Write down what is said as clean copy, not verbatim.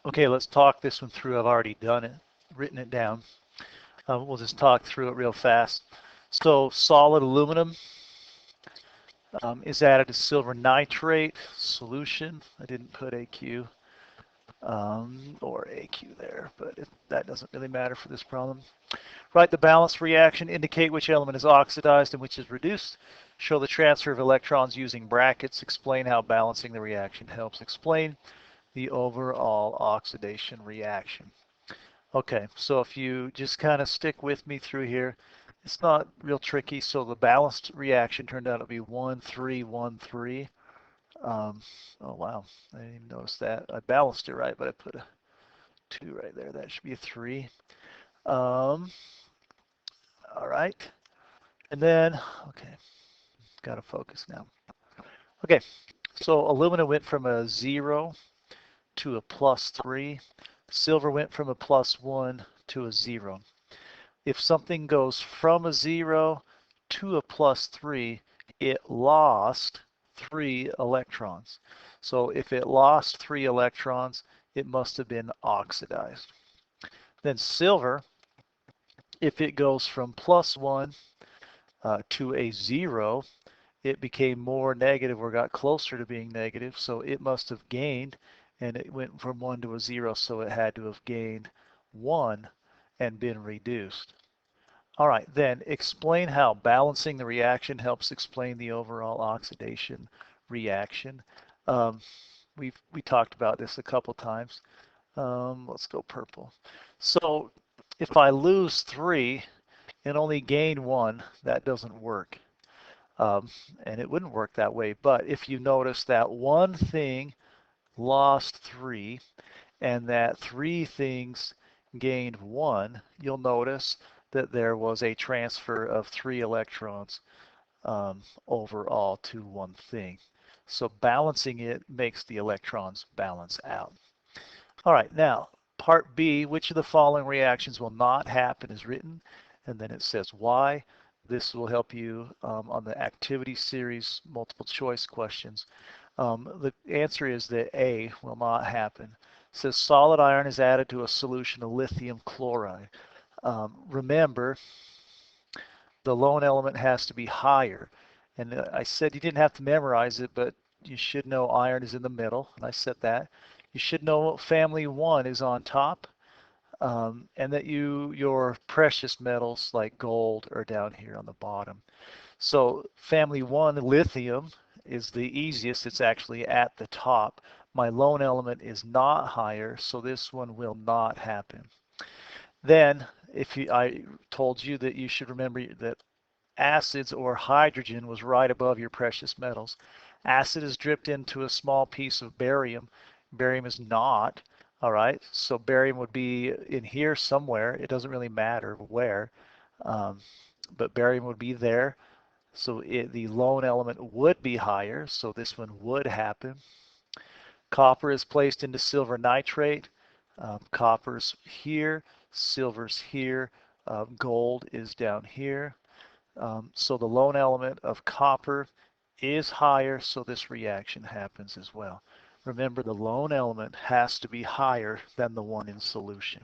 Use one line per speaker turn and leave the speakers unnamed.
Okay, let's talk this one through. I've already done it, written it down. We'll just talk through it real fast. So solid aluminum is added to silver nitrate solution. I didn't put AQ or AQ there, but that doesn't really matter for this problem. Write the balanced reaction, indicate which element is oxidized and which is reduced. Show the transfer of electrons using brackets. Explain how balancing the reaction helps. Explain the overall oxidation reaction. Okay, so if you just kind of stick with me through here, it's not real tricky. So the balanced reaction turned out to be 1, 3, 1, 3. Oh, wow, I didn't even notice that. I balanced it right, but I put a 2 right there. That should be a 3. All right, and then, okay, got to focus now. Okay, so aluminum went from a 0 to a +3. Silver went from a +1 to a 0. If something goes from a 0 to a +3, it lost 3 electrons. So if it lost 3 electrons, it must have been oxidized. Then silver, if it goes from +1 to a 0, it became more negative or got closer to being negative, so it must have gained, and it went from 1 to a 0, so it had to have gained 1 and been reduced. All right, then explain how balancing the reaction helps explain the overall oxidation reaction. Um, we talked about this a couple times. Let's go purple. So if I lose 3 and only gain 1, that doesn't work. Um, and it wouldn't work that way. But if you notice that one thing lost 3 and that 3 things gained 1, you'll notice that there was a transfer of 3 electrons overall to one thing. So balancing it makes the electrons balance out. All right, now part B, which of the following reactions will not happen is written, and then it says why. This will help you on the activity series multiple choice questions. The answer is that A will not happen. It says solid iron is added to a solution of lithium chloride. Remember, the lone element has to be higher. And I said you didn't have to memorize it, but you should know iron is in the middle, and I said that. You should know family 1 is on top, and that your precious metals like gold are down here on the bottom. So family 1, lithium, is the easiest. It's actually at the top. My lone element is not higher, so this one will not happen. Then, I told you that you should remember that acids or hydrogen was right above your precious metals. Acid is dripped into a small piece of barium. Barium is not. All right, so barium would be in here somewhere. It doesn't really matter where, um, but barium would be there. So the lone element would be higher, so this one would happen. Copper is placed into silver nitrate. Copper's here, silver's here, gold is down here. So the lone element of copper is higher, so this reaction happens as well. Remember, the lone element has to be higher than the one in solution.